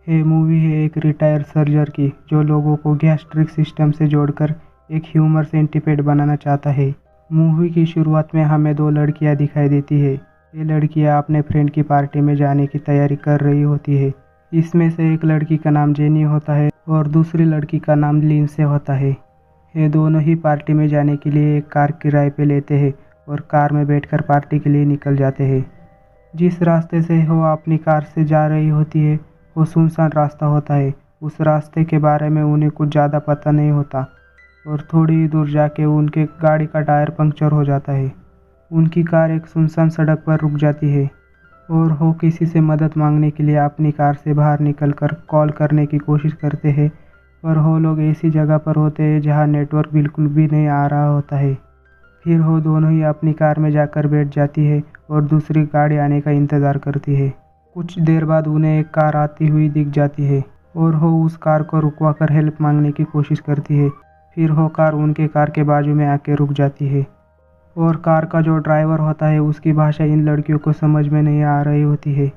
ये मूवी है एक रिटायर सर्जर की जो लोगों को गैस्ट्रिक सिस्टम से जोड़कर एक ह्यूमर सेंटिपेड बनाना चाहता है। मूवी की शुरुआत में हमें दो लड़कियां दिखाई देती है। ये लड़कियां अपने फ्रेंड की पार्टी में जाने की तैयारी कर रही होती है। इसमें से एक लड़की का नाम जेनी होता है और दूसरी लड़की का नाम लिंसे होता है। ये दोनों ही पार्टी में जाने के लिए एक कार किराए पे लेते हैं और कार में बैठकर पार्टी के लिए निकल जाते हैं। जिस रास्ते से वो अपनी कार से जा रही होती है वो सुनसान रास्ता होता है। उस रास्ते के बारे में उन्हें कुछ ज़्यादा पता नहीं होता और थोड़ी ही दूर जाके उनके गाड़ी का टायर पंक्चर हो जाता है। उनकी कार एक सुनसान सड़क पर रुक जाती है और वो किसी से मदद मांगने के लिए अपनी कार से बाहर निकलकर कॉल करने की कोशिश करते हैं, पर वो लोग ऐसी जगह पर होते हैं जहाँ नेटवर्क बिल्कुल भी नहीं आ रहा होता है। फिर वो दोनों ही अपनी कार में जाकर बैठ जाती है और दूसरी गाड़ी आने का इंतज़ार करती है। कुछ देर बाद उन्हें एक कार आती हुई दिख जाती है और वो उस कार को रुकवा कर हेल्प मांगने की कोशिश करती है। फिर वो कार उनके कार के बाजू में आके रुक जाती है और कार का जो ड्राइवर होता है उसकी भाषा इन लड़कियों को समझ में नहीं आ रही होती है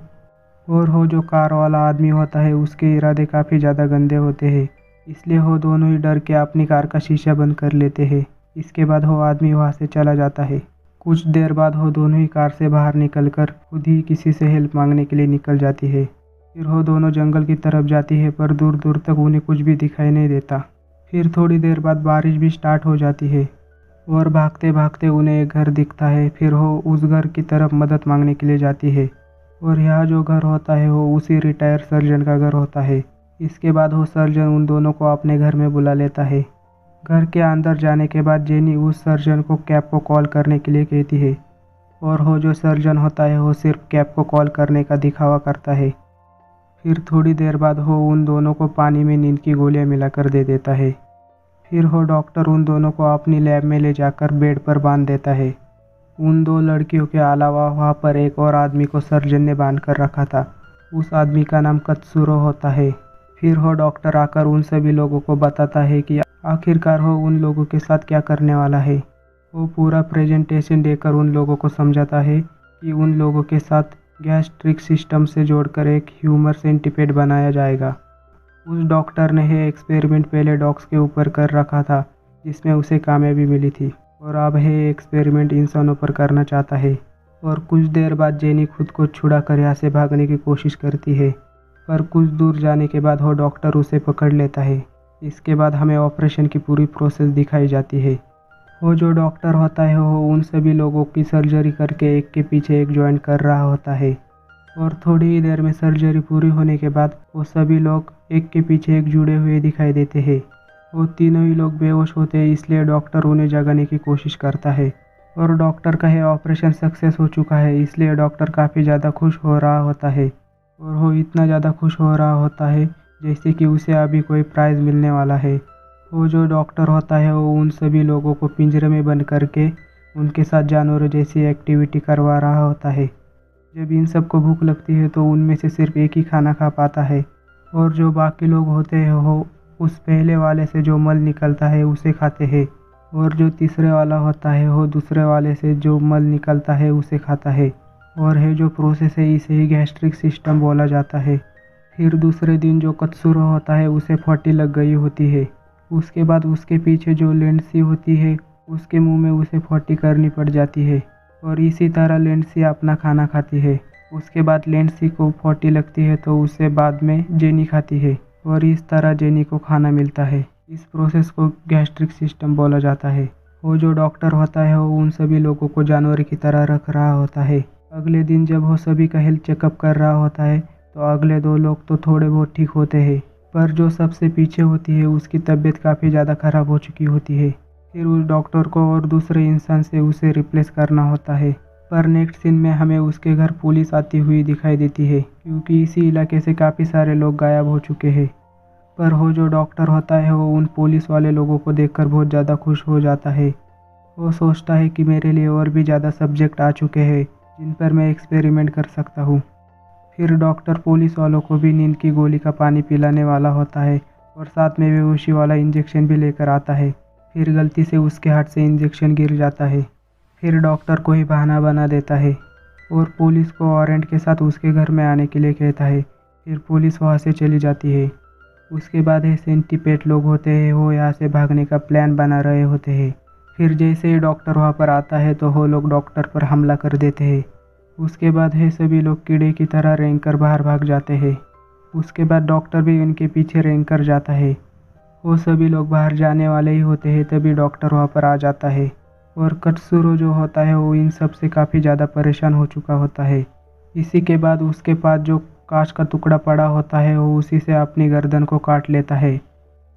और वो जो कार वाला आदमी होता है उसके इरादे काफ़ी ज़्यादा गंदे होते हैं। इसलिए वो दोनों ही डर के अपनी कार का शीशा बंद कर लेते हैं। इसके बाद वो आदमी वहाँ से चला जाता है। कुछ देर बाद वो दोनों ही कार से बाहर निकलकर खुद ही किसी से हेल्प मांगने के लिए निकल जाती है। फिर वो दोनों जंगल की तरफ जाती है पर दूर दूर तक उन्हें कुछ भी दिखाई नहीं देता। फिर थोड़ी देर बाद बारिश भी स्टार्ट हो जाती है और भागते भागते उन्हें एक घर दिखता है। फिर वो उस घर की तरफ मदद मांगने के लिए जाती है और यह जो घर होता है वो उसी रिटायर सर्जन का घर होता है। इसके बाद वो सर्जन उन दोनों को अपने घर में बुला लेता है। घर के अंदर जाने के बाद जेनी उस सर्जन को कैब को कॉल करने के लिए कहती है और वो जो सर्जन होता है वो सिर्फ कैब को कॉल करने का दिखावा करता है। फिर थोड़ी देर बाद वो उन दोनों को पानी में नींद की गोलियां मिलाकर दे देता है। फिर वो डॉक्टर उन दोनों को अपनी लैब में ले जाकर बेड पर बांध देता है। उन दो लड़कियों के अलावा वहाँ पर एक और आदमी को सर्जन ने बांध कर रखा था। उस आदमी का नाम कत्सुरो होता है। फिर वो डॉक्टर आकर उन सभी लोगों को बताता है कि आखिरकार वो उन लोगों के साथ क्या करने वाला है। वो पूरा प्रेजेंटेशन देकर उन लोगों को समझाता है कि उन लोगों के साथ गैस्ट्रिक सिस्टम से जोड़कर एक ह्यूमर सेंटिपेड बनाया जाएगा। उस डॉक्टर ने ये एक्सपेरिमेंट पहले डॉग्स के ऊपर कर रखा था जिसमें उसे कामयाबी मिली थी और अब ये एक्सपेरिमेंट इंसानों पर करना चाहता है। और कुछ देर बाद जेनी खुद को छुड़ा कर यहाँ से भागने की कोशिश करती है, पर कुछ दूर जाने के बाद वो डॉक्टर उसे पकड़ लेता है। इसके बाद हमें ऑपरेशन की पूरी प्रोसेस दिखाई जाती है। वो जो डॉक्टर होता है वो उन सभी लोगों की सर्जरी करके एक के पीछे एक जॉइंट कर रहा होता है और थोड़ी ही देर में सर्जरी पूरी होने के बाद वो सभी लोग एक के पीछे एक जुड़े हुए दिखाई देते हैं। वो तीनों ही लोग बेहोश होते हैं, इसलिए डॉक्टर उन्हें जगाने की कोशिश करता है और डॉक्टर का यह ऑपरेशन सक्सेस हो चुका है, इसलिए डॉक्टर काफ़ी ज़्यादा खुश हो रहा होता है और वो इतना ज़्यादा खुश हो रहा होता है जैसे कि उसे अभी कोई प्राइज़ मिलने वाला है। वो जो डॉक्टर होता है वो उन सभी लोगों को पिंजरे में बंद करके उनके साथ जानवरों जैसी एक्टिविटी करवा रहा होता है। जब इन सबको भूख लगती है तो उनमें से सिर्फ एक ही खाना खा पाता है और जो बाकी लोग होते हैं वो उस पहले वाले से जो मल निकलता है उसे खाते हैं और जो तीसरे वाला होता है वो दूसरे वाले से जो मल निकलता है उसे खाता है। और ये जो प्रोसेस है इसे ही गैस्ट्रिक सिस्टम बोला जाता है। फिर दूसरे दिन जो कत्सुरो होता है उसे 40 लग गई होती है। उसके बाद उसके पीछे जो लेंडसी होती है उसके मुंह में उसे 40 करनी पड़ जाती है और इसी तरह लेंडसी अपना खाना खाती है। उसके बाद लेंडसी को 40 लगती है तो उसे बाद में जेनी खाती है और इस तरह जेनी को खाना मिलता है। इस प्रोसेस को गैस्ट्रिक सिस्टम बोला जाता है। वो जो डॉक्टर होता है वो उन सभी लोगों को जानवर की तरह रख रहा होता है। अगले दिन जब वो सभी का हेल्थ चेकअप कर रहा होता है तो अगले दो लोग तो थोड़े बहुत ठीक होते हैं, पर जो सबसे पीछे होती है उसकी तबीयत काफ़ी ज़्यादा ख़राब हो चुकी होती है। फिर उस डॉक्टर को और दूसरे इंसान से उसे रिप्लेस करना होता है। पर नेक्स्ट सीन में हमें उसके घर पुलिस आती हुई दिखाई देती है क्योंकि इसी इलाके से काफ़ी सारे लोग गायब हो चुके हैं। पर वो जो डॉक्टर होता है वो उन पुलिस वाले लोगों को देखकर बहुत ज़्यादा खुश हो जाता है। वो सोचता है कि मेरे लिए और भी ज़्यादा सब्जेक्ट आ चुके हैं जिन पर मैं एक्सपेरिमेंट कर सकता हूँ। फिर डॉक्टर पुलिस वालों को भी नींद की गोली का पानी पिलाने वाला होता है और साथ में बेहोशी वाला इंजेक्शन भी लेकर आता है। फिर गलती से उसके हाथ से इंजेक्शन गिर जाता है। फिर डॉक्टर को ही बहाना बना देता है और पुलिस को वारंट के साथ उसके घर में आने के लिए कहता है। फिर पुलिस वहाँ से चली जाती है। उसके बाद है सेंटीपेड लोग होते हैं, वो यहाँ से भागने का प्लान बना रहे होते हैं। फिर जैसे ही डॉक्टर वहाँ पर आता है तो वो लोग डॉक्टर पर हमला कर देते हैं। उसके बाद है सभी लोग कीड़े की तरह रेंग कर बाहर भाग जाते हैं। उसके बाद डॉक्टर भी उनके पीछे रेंग कर जाता है। वो सभी लोग बाहर जाने वाले ही होते हैं तभी डॉक्टर वहाँ पर आ जाता है और कत्सुरो जो होता है वो इन सब से काफ़ी ज़्यादा परेशान हो चुका होता है। इसी के बाद उसके पास जो कांच का टुकड़ा पड़ा होता है वो उसी से अपनी गर्दन को काट लेता है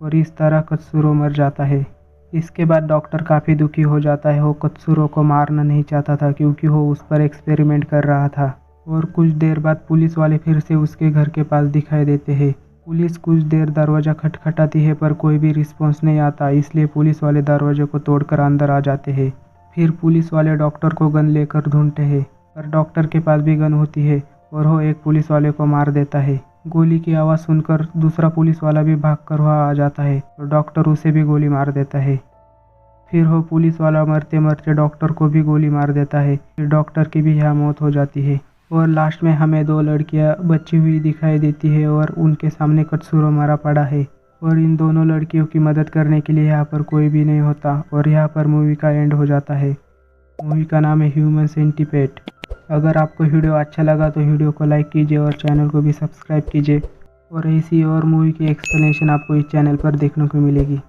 और इस तरह कत्सुरो मर जाता है। इसके बाद डॉक्टर काफ़ी दुखी हो जाता है। वो कत्सुरो को मारना नहीं चाहता था क्योंकि वो उस पर एक्सपेरिमेंट कर रहा था। और कुछ देर बाद पुलिस वाले फिर से उसके घर के पास दिखाई देते हैं। पुलिस कुछ देर दरवाज़ा खटखटाती है पर कोई भी रिस्पॉन्स नहीं आता, इसलिए पुलिस वाले दरवाजे को तोड़कर अंदर आ जाते हैं। फिर पुलिस वाले डॉक्टर को गन लेकर ढूंढते हैं पर डॉक्टर के पास भी गन होती है और वो एक पुलिस वाले को मार देता है। गोली की आवाज़ सुनकर दूसरा पुलिस वाला भी भागकर वहाँ आ जाता है और डॉक्टर उसे भी गोली मार देता है। फिर वो पुलिस वाला मरते मरते डॉक्टर को भी गोली मार देता है। फिर डॉक्टर की भी यहाँ मौत हो जाती है और लास्ट में हमें दो लड़कियाँ बची हुई दिखाई देती है और उनके सामने कत्सुरो मरा पड़ा है और इन दोनों लड़कियों की मदद करने के लिए यहाँ पर कोई भी नहीं होता और यहाँ पर मूवी का एंड हो जाता है। मूवी का नाम है ह्यूमन सेंटीपेड। अगर आपको वीडियो अच्छा लगा तो वीडियो को लाइक कीजिए और चैनल को भी सब्सक्राइब कीजिए और ऐसी और मूवी की एक्सप्लेनेशन आपको इस चैनल पर देखने को मिलेगी।